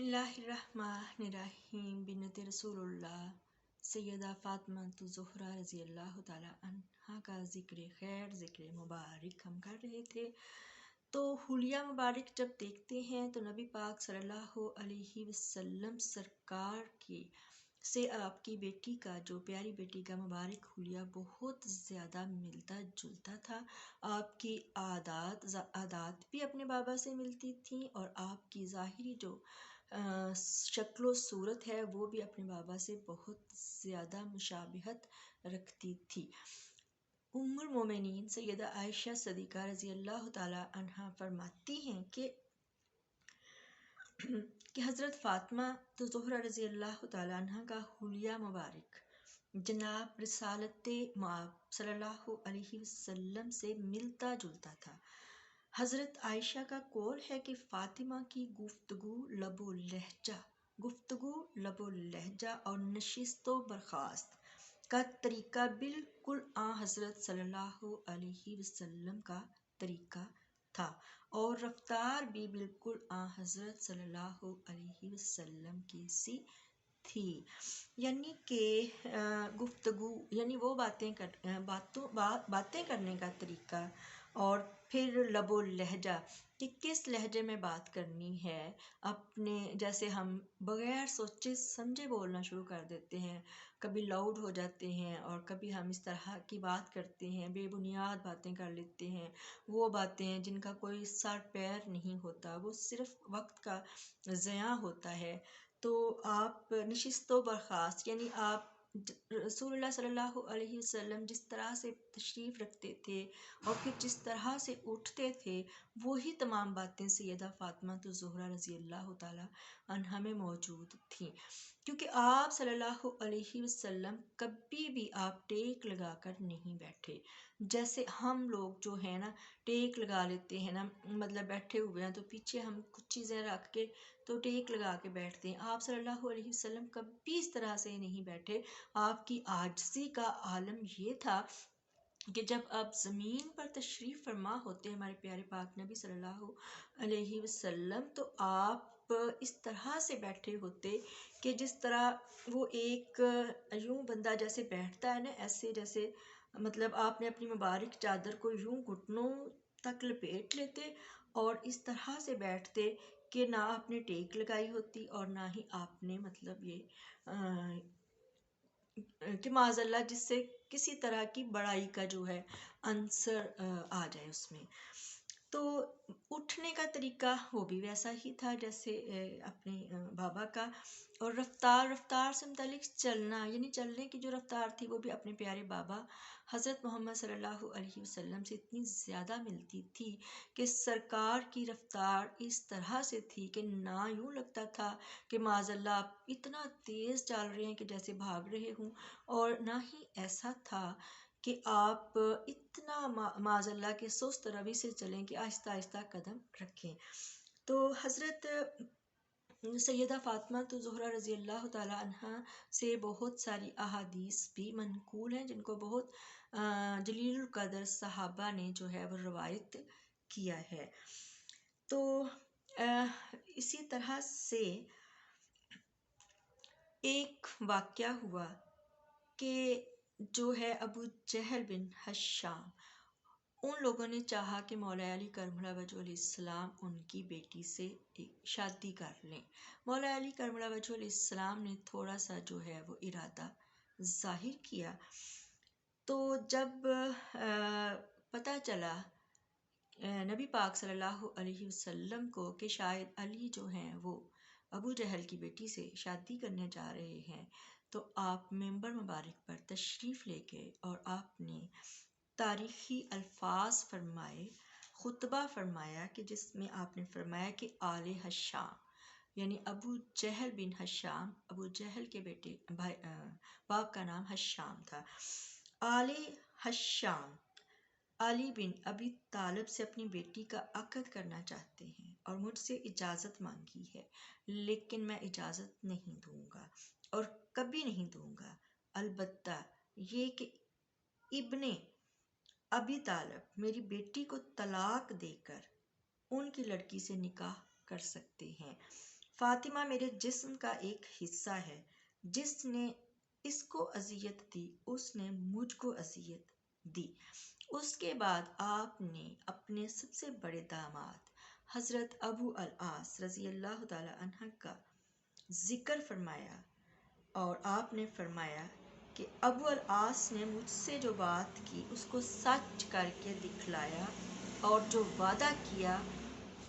बिस्मिल्लाहिर्रहमानिर्रहीम बिन्नत रसूलुल्लाह सैयदा फातिमा ज़हरा रज़ी अल्लाह ताला अन्हा का ज़िक्र खैर ज़िक्र मुबारक हम कर रहे थे। तो हुलिया मुबारक जब देखते हैं तो नबी पाक सल्लल्लाहु अलैहि वसल्लम सरकार की से आपकी बेटी का, जो प्यारी बेटी का मुबारक हुलिया बहुत ज़्यादा मिलता जुलता था। आपकी आदात भी अपने बाबा से मिलती थी और आपकी ज़ाहिरी जो शक्ल सूरत है वो भी अपने बाबा से बहुत ज़्यादा मुशाबिहत रखती थी। उम्मुल मोमिनीन सैयदा आयशा सदीक़ा रज़ी अल्लाह ताला अन्हा फरमाती हैं कि हज़रत फ़ातिमा तो ज़हरा रज़ी अल्लाह ताला अन्हा का हुलिया मुबारक जनाब रिसालत मआब सल्लल्लाहु अलैहि वसल्लम से मिलता जुलता था। हज़रत आयशा का कौल है कि फ़ातिमा की गुफ्तगू लबो लहजा और नशिस्तो बर्खास्त का तरीका बिल्कुल हज़रत सल्लल्लाहु अलैहि वसल्लम का तरीका था और रफ्तार भी बिल्कुल हज़रत सल्लल्लाहु अलैहि वसल्लम की सी थी। यानी कि गुफ्तगू यानी वो बातें करने का तरीका और फिर लबो लहजा कि किस लहजे में बात करनी है। अपने जैसे हम बग़ैर सोचे समझे बोलना शुरू कर देते हैं, कभी लाउड हो जाते हैं और कभी हम इस तरह की बात करते हैं, बेबुनियाद बातें कर लेते हैं, वो बातें जिनका कोई सर पैर नहीं होता, वो सिर्फ़ वक्त का ज़िया होता है। तो आप नशिस्तो बर्खास्त यानी आप रसूलुल्लाह सल्लल्लाहु अलैहि वसल्लम जिस तरह से तशरीफ़ रखते थे और फिर जिस तरह से उठते थे वही तमाम बातें सैयदा फ़ातिमा तो ज़हरा रज़ी अल्लाह ताला अन्हा में मौजूद थी। क्योंकि आप सल्लल्लाहु अलैहि वसल्लम कभी भी आप टेक लगा कर नहीं बैठे। जैसे हम लोग जो है ना टेक लगा लेते हैं ना, मतलब बैठे हुए हैं तो पीछे हम कुछ चीज़ें रख के तो टेक लगा के बैठते हैं। आप सल्लल्लाहु अलैहि वसल्लम कभी इस तरह से नहीं बैठे। आपकी आजिज़ी का आलम ये था कि जब आप ज़मीन पर तशरीफ़ फरमा होते हैं हमारे प्यारे पाक नबी सल्लल्लाहु अलैहि वसल्लम, तो आप इस तरह से बैठे होते कि जिस तरह वो एक यूं बंदा जैसे बैठता है ना, ऐसे जैसे मतलब आपने अपनी मुबारक चादर को यूं घुटनों तक लपेट लेते और इस तरह से बैठते कि ना आपने टेक लगाई होती और ना ही आपने मतलब ये कि माज़अल्लाह जिससे किसी तरह की बड़ाई का जो है आंसर आ जाए उसमें। तो उठने का तरीका वो भी वैसा ही था जैसे अपने बाबा का। और रफ्तार से मुतालिक चलना यानी चलने की जो रफ्तार थी वो भी अपने प्यारे बाबा हज़रत मोहम्मद सल्लल्लाहु अलैहि वसल्लम से इतनी ज़्यादा मिलती थी कि सरकार की रफ्तार इस तरह से थी कि ना यूँ लगता था कि माज़अल्लाह आप इतना तेज़ चल रहे हैं कि जैसे भाग रहे हों, और ना ही ऐसा था कि आप इतना माज़अल्लाह के सुस्त रवि से चलें कि आहिस्ता आहिस्ता कदम रखें। तो हज़रत सैयदा फ़ातिमा तो ज़हरा रज़ी अल्लाह ताला अन्हा से बहुत सारी अहादीस भी मनकूल हैं जिनको बहुत जलीलुल क़द्र सहाबा ने जो है वो रवायत किया है। तो इसी तरह से एक वाक़या हुआ कि जो है अबू जहल बिन हश्शाम, उन लोगों ने चाहा कि मौला अली करमुल्लाह वजहुल इस्लाम उनकी बेटी से शादी कर लें। मौला अली करमुल्लाह वजहुल इस्लाम ने थोड़ा सा जो है वो इरादा ज़ाहिर किया। तो जब पता चला नबी पाक सल्लल्लाहु अलैहि वसल्लम को कि शायद अली जो हैं वो अबू जहल की बेटी से शादी करने जा रहे हैं, तो आप मिंबर मुबारक पर तशरीफ़ ले गए और आपने तारीख़ी अल्फाज फरमाए, खुतबा फरमाया कि जिसमें आपने फरमाया कि आले हश्शाम यानी अबू जहल बिन हश्शाम, अबू जहल के बेटे भाई बाप का नाम हश्शाम था। आले हश्शाम अली बिन अबी तालिब से अपनी बेटी का अक़द करना चाहते हैं और मुझसे इजाज़त मांगी है, लेकिन मैं इजाज़त नहीं दूंगा और कभी नहीं दूंगा। अलबत्ता ये कि इब्ने अबी तालिब मेरी बेटी को तलाक देकर उनकी लड़की से निकाह कर सकते हैं। فاطمہ میرے جسم کا ایک حصہ ہے، جس نے اس کو اذیت دی اس نے مجھ کو اذیت دی۔ اس کے بعد آپ نے اپنے سب سے بڑے داماد حضرت ابو العاص رضی اللہ تعالی عنہ کا ذکر فرمایا، اور آپ نے فرمایا کہ ابو العاص نے مجھ سے جو بات کی اس کو سچ کر کے دکھلایا، اور جو وعدہ کیا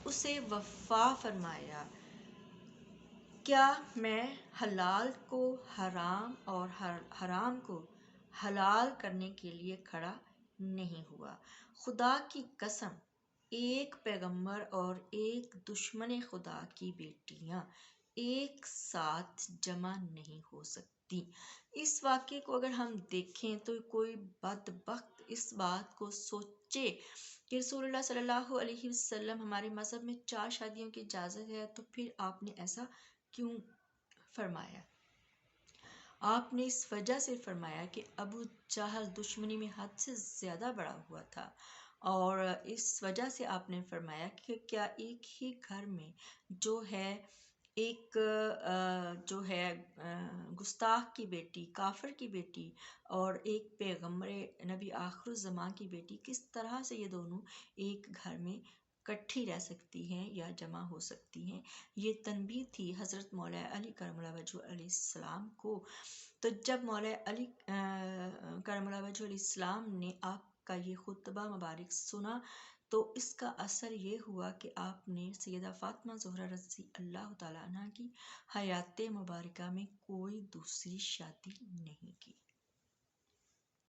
اسے وفا فرمایا۔ کیا میں حلال کو حرام اور حرام کو حلال کرنے کے لیے کھڑا نہیں ہوا؟ خدا کی قسم، ایک پیغمبر اور ایک دشمن خدا کی بیٹیاں ایک ساتھ جمع نہیں ہو سکتی۔ اس واقعے کو اگر ہم دیکھیں تو کوئی بدبخت اس بات کو سوچے کہ رسول اللہ صلی اللہ علیہ وسلم ہمارے مذہب میں 4 شادیوں کی اجازت ہے، تو پھر آپ نے ایسا کیوں فرمایا؟ آپ نے اس وجہ سے فرمایا کہ ابو جہل دشمنی میں حد سے زیادہ بڑا ہوا تھا، اور اس وجہ سے آپ نے فرمایا کہ کیا ایک ہی گھر میں جو ہے ایک جو ہے گستاخ کی بیٹی، کافر کی بیٹی، اور ایک پیغمبر نبی آخر الزمان کی بیٹی، کس طرح سے یہ دونوں ایک گھر میں کٹھی رہ سکتی ہیں یا جمع ہو سکتی ہیں؟ یہ تنبیہ تھی حضرت مولا علی کرم اللہ وجہ علیہ السلام کو۔ تو جب مولا علی کرم اللہ وجہ علیہ السلام نے آپ کا یہ خطبہ مبارک سنا تو اس کا اثر یہ ہوا کہ آپ نے سیدہ فاطمہ زہرا رضی اللہ تعالیٰ عنہ کی حیات مبارکہ میں کوئی دوسری شادی نہیں کی۔